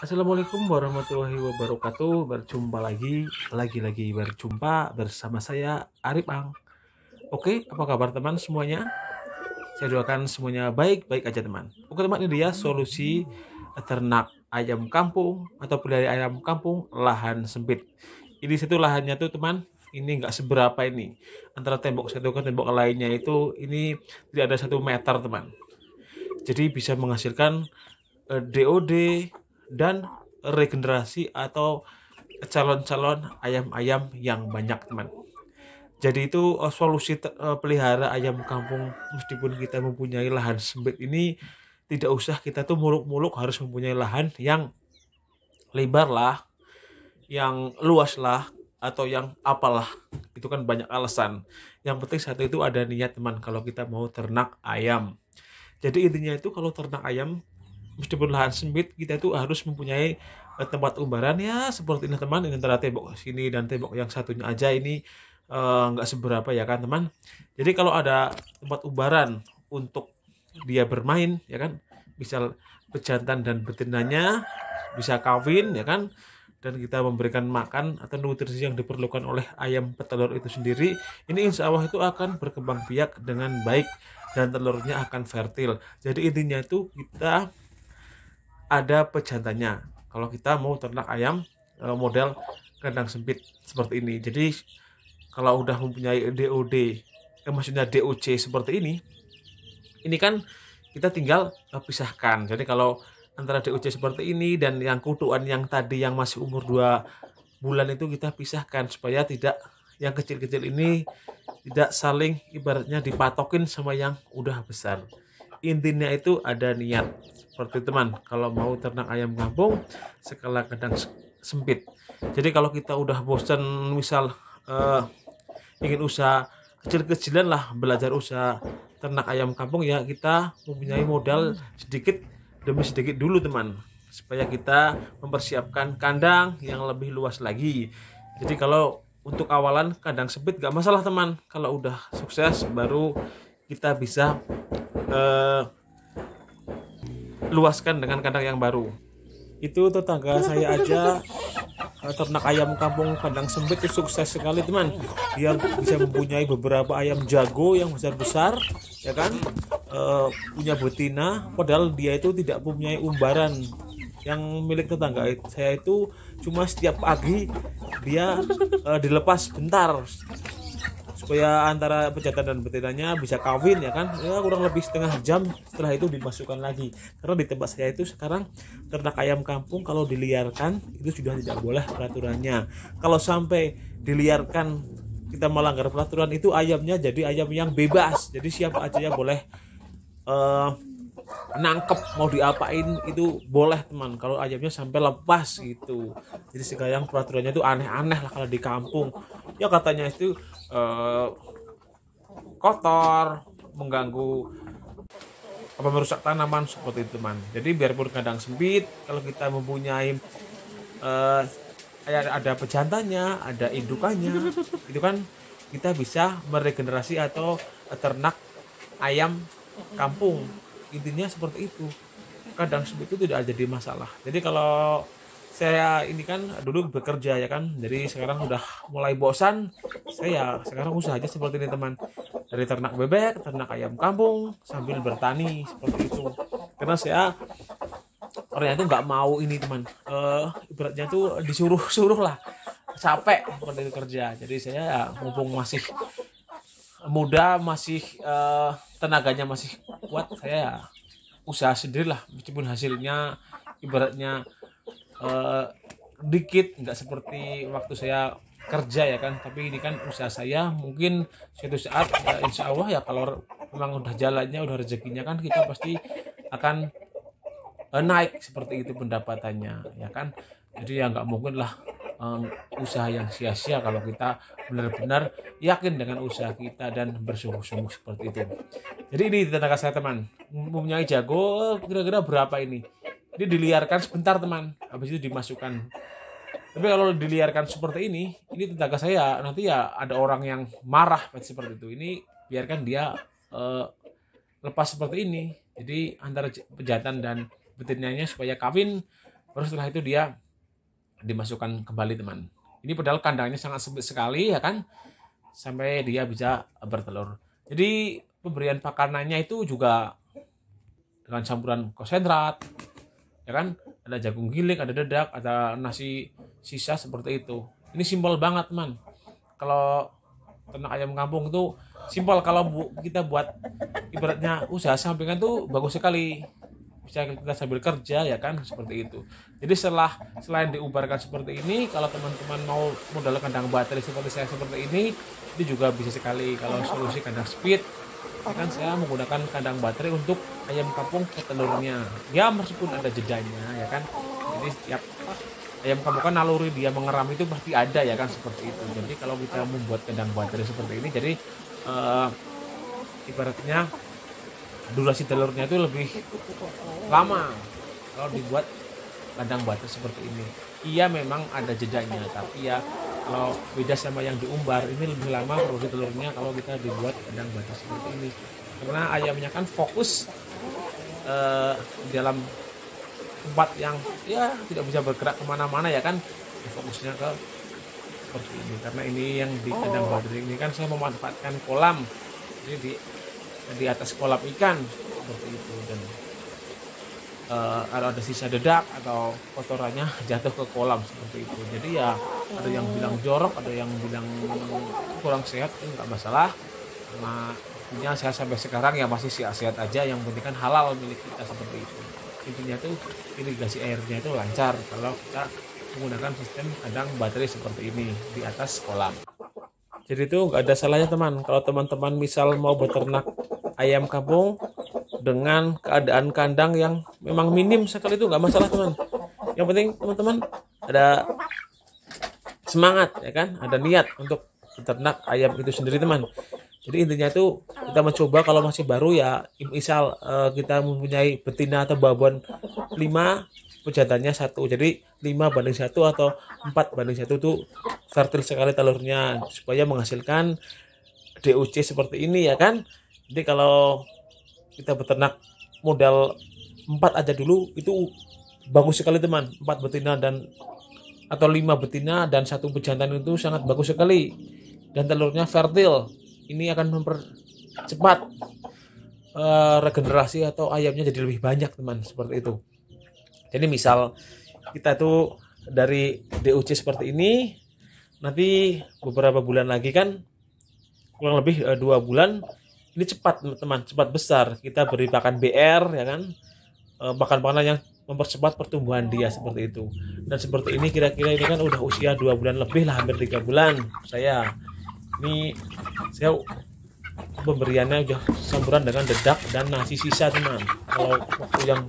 Assalamualaikum warahmatullahi wabarakatuh. Berjumpa bersama saya Arif Ang. Oke, apa kabar teman semuanya? Saya doakan semuanya baik-baik aja teman. Oke teman, ini dia solusi ternak ayam kampung atau pelihara ayam kampung lahan sempit. Ini satu lahannya tuh teman, ini nggak seberapa ini. Antara tembok satu ke tembok lainnya itu ini tidak ada 1 meter teman. Jadi bisa menghasilkan DOD dan regenerasi atau calon-calon ayam-ayam yang banyak teman. Jadi itu solusi pelihara ayam kampung meskipun kita mempunyai lahan sempit ini tidak usah kita tuh muluk-muluk harus mempunyai lahan yang lebar lah, yang luas lah, atau yang apalah. Itu kan banyak alasan. Yang penting satu itu ada niat teman kalau kita mau ternak ayam. Jadi intinya itu kalau ternak ayam meskipun lahan sempit kita itu harus mempunyai tempat umbaran ya seperti ini teman. Ini antara tembok sini dan tembok yang satunya aja ini nggak seberapa ya kan teman. Jadi kalau ada tempat umbaran untuk dia bermain ya kan, misal pejantan dan betinanya bisa kawin ya kan, dan kita memberikan makan atau nutrisi yang diperlukan oleh ayam petelur itu sendiri, ini insya Allah itu akan berkembang biak dengan baik dan telurnya akan fertil. Jadi intinya itu kita ada pejantannya kalau kita mau ternak ayam model kandang sempit seperti ini. Jadi kalau udah mempunyai DOD, maksudnya DOC seperti ini kan kita tinggal pisahkan. Jadi kalau antara DOC seperti ini dan yang kutuan yang tadi yang masih umur 2 bulan itu kita pisahkan supaya tidak yang kecil-kecil ini tidak saling ibaratnya dipatokin sama yang udah besar. Intinya itu ada niat seperti teman kalau mau ternak ayam kampung skala kandang sempit. Jadi kalau kita udah bosan misal ingin usaha kecil-kecilan lah, belajar usaha ternak ayam kampung ya, kita mempunyai modal sedikit demi sedikit dulu teman, supaya kita mempersiapkan kandang yang lebih luas lagi. Jadi kalau untuk awalan kandang sempit gak masalah teman, kalau udah sukses baru kita bisa luaskan dengan kandang yang baru. Itu tetangga saya aja ternak ayam kampung kandang sempit itu sukses sekali teman. Dia bisa mempunyai beberapa ayam jago yang besar-besar ya kan, punya betina, padahal dia itu tidak mempunyai umbaran. Yang milik tetangga saya itu cuma setiap pagi dia dilepas bentar supaya antara pejantan dan betinanya bisa kawin ya kan, ya kurang lebih setengah jam, setelah itu dimasukkan lagi. Karena di tempat saya itu sekarang ternak ayam kampung kalau diliarkan itu sudah tidak boleh peraturannya. Kalau sampai diliarkan kita melanggar peraturan itu ayamnya jadi ayam yang bebas, jadi siapa aja yang boleh nangkep, mau diapain itu boleh teman, kalau ayamnya sampai lepas gitu. Jadi sekarang peraturannya itu aneh-aneh lah kalau di kampung ya, katanya itu kotor, mengganggu apa, merusak tanaman seperti itu teman. Jadi biarpun kandang sempit, kalau kita mempunyai ada pejantannya, ada indukannya, itu kan kita bisa meregenerasi atau ternak ayam kampung. Intinya seperti itu. Kandang sempit itu tidak jadi masalah. Jadi kalau saya ini kan dulu bekerja ya kan, jadi sekarang udah mulai bosan, saya sekarang usaha aja seperti ini teman, dari ternak bebek, ternak ayam kampung sambil bertani seperti itu. Karena saya orangnya itu nggak mau ini teman, ibaratnya tuh disuruh-suruh lah, capek seperti itu kerja. Jadi saya mumpung masih muda, masih tenaganya masih kuat, saya usaha sendiri lah, meskipun hasilnya ibaratnya dikit, nggak seperti waktu saya kerja ya kan, tapi ini kan usaha saya, mungkin suatu saat ya insya Allah ya kalau memang udah jalannya, udah rezekinya kan, kita pasti akan naik seperti itu pendapatannya ya kan. Jadi ya nggak mungkin lah usaha yang sia-sia kalau kita benar-benar yakin dengan usaha kita dan bersungguh-sungguh seperti itu. Jadi ini tetangga saya teman mempunyai jago, kira-kira berapa ini diliarkan sebentar teman, habis itu dimasukkan. Tapi kalau diliarkan seperti ini tetangga saya nanti ya ada orang yang marah seperti itu. Ini biarkan dia lepas seperti ini. Jadi antara pejantan dan betinanya supaya kawin, Baru setelah itu dia dimasukkan kembali teman. Ini padahal kandangnya sangat sempit sekali ya kan, sampai dia bisa bertelur. Jadi pemberian pakanannya itu juga dengan campuran konsentrat, ya kan, ada jagung giling, ada dedak, ada nasi sisa seperti itu. Ini simpel banget teman. Kalau ternak ayam kampung itu simpel, kalau kita buat ibaratnya usaha sampingan tuh bagus sekali, bisa kita sambil kerja ya kan, seperti itu. Jadi selain diubarkan seperti ini, kalau teman-teman mau modal kandang baterai seperti saya seperti ini juga bisa sekali. Kalau solusi kandang speed, ya kan, saya menggunakan kandang baterai untuk ayam kampung petelurnya. Ya meskipun ada jedanya ya kan. Jadi setiap ayam kampung kan naluri dia mengeram itu pasti ada ya kan, seperti itu. Jadi kalau kita membuat kandang baterai seperti ini, jadi ibaratnya durasi telurnya itu lebih lama kalau dibuat kandang baterai seperti ini. Iya memang ada jedanya, tapi ya kalau beda sama yang diumbar, ini lebih lama produksi telurnya kalau kita dibuat kandang baterai seperti ini, karena ayamnya kan fokus dalam tempat yang ya tidak bisa bergerak kemana-mana ya kan, fokusnya ke seperti ini. Karena ini yang di kandang baterai ini kan saya memanfaatkan kolam, jadi di atas kolam ikan seperti itu, dan kalau ada sisa dedak atau kotorannya jatuh ke kolam seperti itu. Jadi ya ada yang bilang jorok, ada yang bilang kurang sehat, itu nggak masalah, karena intinya saya sampai sekarang ya masih sehat-sehat aja. Yang penting kan halal milik kita seperti itu. Intinya tuh irigasi airnya itu lancar kalau kita menggunakan sistem kandang baterai seperti ini di atas kolam. Jadi itu nggak ada salahnya teman, kalau teman-teman misal mau beternak ayam kampung dengan keadaan kandang yang memang minim sekali, itu nggak masalah teman. Yang penting teman-teman ada semangat ya kan, ada niat untuk beternak ayam itu sendiri teman. Jadi intinya itu kita mencoba, kalau masih baru ya misal kita mempunyai betina atau babon 5, pejantannya 1, jadi 5:1 atau 4:1 tuh fertil sekali telurnya, supaya menghasilkan DOC seperti ini ya kan. Jadi kalau kita beternak modal 4 aja dulu itu bagus sekali teman. 4 betina dan atau 5 betina dan 1 pejantan itu sangat bagus sekali, dan telurnya fertil. Ini akan mempercepat regenerasi atau ayamnya jadi lebih banyak teman, seperti itu. Jadi misal kita tuh dari DOC seperti ini, nanti beberapa bulan lagi kan, kurang lebih 2 bulan, ini cepat teman, cepat besar. Kita beri pakan BR ya kan, pakan-pakanan yang mempercepat pertumbuhan dia seperti itu. Dan seperti ini kira-kira ini kan udah usia 2 bulan lebih lah, hampir 3 bulan saya. Ini saya pemberiannya udah campuran dengan dedak dan nasi sisa teman. Kalau waktu yang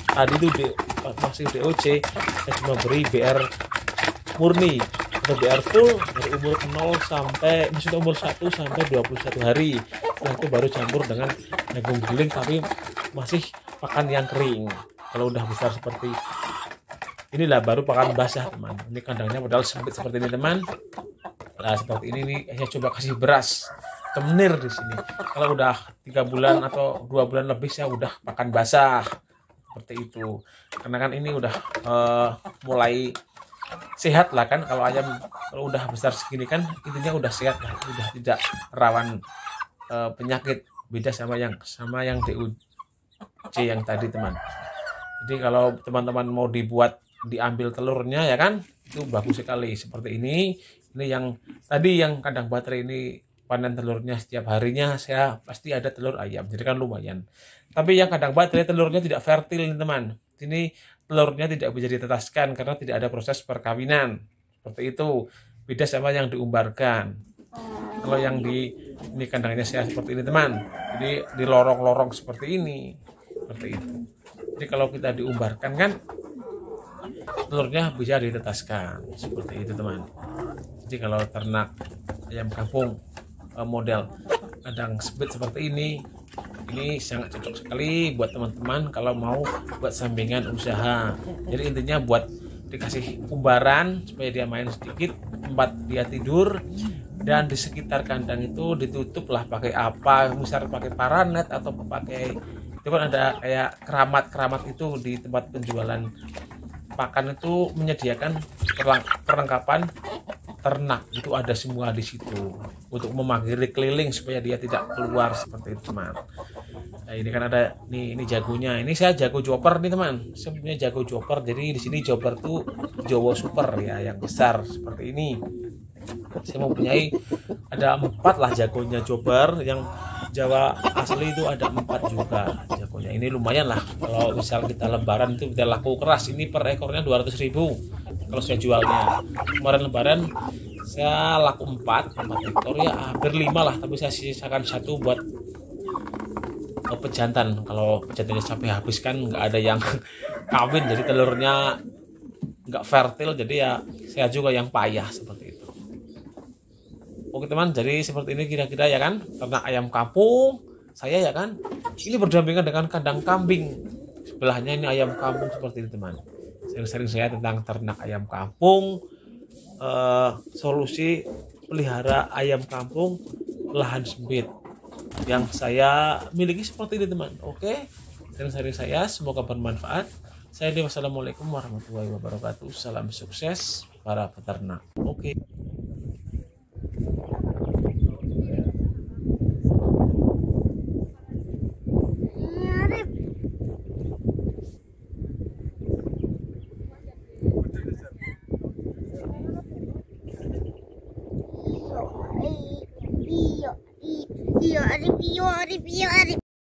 tadi itu masih DOC, saya cuma beri BR murni atau BR full dari umur 0 sampai maksudnya umur 1 sampai 21 hari. Setelah itu baru campur dengan jagung giling, tapi masih pakan yang kering. Kalau udah besar seperti inilah baru pakan basah teman. Ini kandangnya padahal sempit seperti ini teman. Nah seperti ini nih, saya coba kasih beras kemenir di sini. Kalau udah 3 bulan atau 2 bulan lebih, saya udah pakan basah seperti itu. Karena kan ini udah mulai sehat lah kan. Kalau ayam kalau udah besar segini kan intinya udah sehat lah, udah tidak rawan penyakit. Beda sama yang DOC yang tadi teman. Jadi kalau teman-teman mau diambil telurnya ya kan, itu bagus sekali seperti ini. Ini yang tadi yang kandang baterai ini panen telurnya setiap harinya, saya pasti ada telur ayam, jadi kan lumayan. Tapi yang kandang baterai telurnya tidak fertil teman. Ini telurnya tidak bisa ditetaskan karena tidak ada proses perkawinan seperti itu. Beda sama yang diumbarkan. Kalau yang ini kandangnya saya seperti ini teman, jadi di lorong-lorong seperti ini, seperti itu. Jadi kalau kita diumbarkan kan telurnya bisa ditetaskan seperti itu teman. Jadi kalau ternak ayam kampung model kandang speed seperti ini sangat cocok sekali buat teman-teman kalau mau buat sampingan usaha. Jadi intinya buat dikasih umbaran supaya dia main sedikit, tempat dia tidur, dan di sekitar kandang itu ditutup lah pakai apa, misal pakai paranet atau pakai, itu kan ada kayak keramat-keramat itu di tempat penjualan pakan itu menyediakan perlengkapan ternak, itu ada semua di situ untuk memaghiri keliling supaya dia tidak keluar seperti itu teman. Nah, ini kan ada ini jagonya. Ini saya jago joper nih teman. Saya punya jago joper. Jadi di sini joper tuh Jowo Super ya, yang besar seperti ini. Saya mempunyai ada 4 lah jagonya joper, yang Jawa asli itu ada 4 juga jagonya. Ini lumayan lah kalau misal kita lebaran itu kita laku keras. Ini per ekornya 200.000 kalau saya jualnya. Kemarin lebaran saya laku 4 ekor ya, hampir 5 lah, tapi saya sisakan 1 buat pejantan. Kalau pejantannya sampai habis kan nggak ada yang kawin, jadi telurnya nggak fertil, jadi ya saya juga yang payah seperti itu. Oke teman, jadi seperti ini kira-kira ya kan ternak ayam kampung saya ya kan. Ini berdampingan dengan kandang kambing, sebelahnya ini ayam kampung seperti ini teman. Sering-sering saya tentang ternak ayam kampung, solusi pelihara ayam kampung lahan sempit yang saya miliki seperti ini teman. Oke, sering-sering saya, semoga bermanfaat. Saya di wassalamualaikum warahmatullahi wabarakatuh. Salam sukses para peternak. Oke. Iyo, Arif, iyo, Arif, iyo, Arif.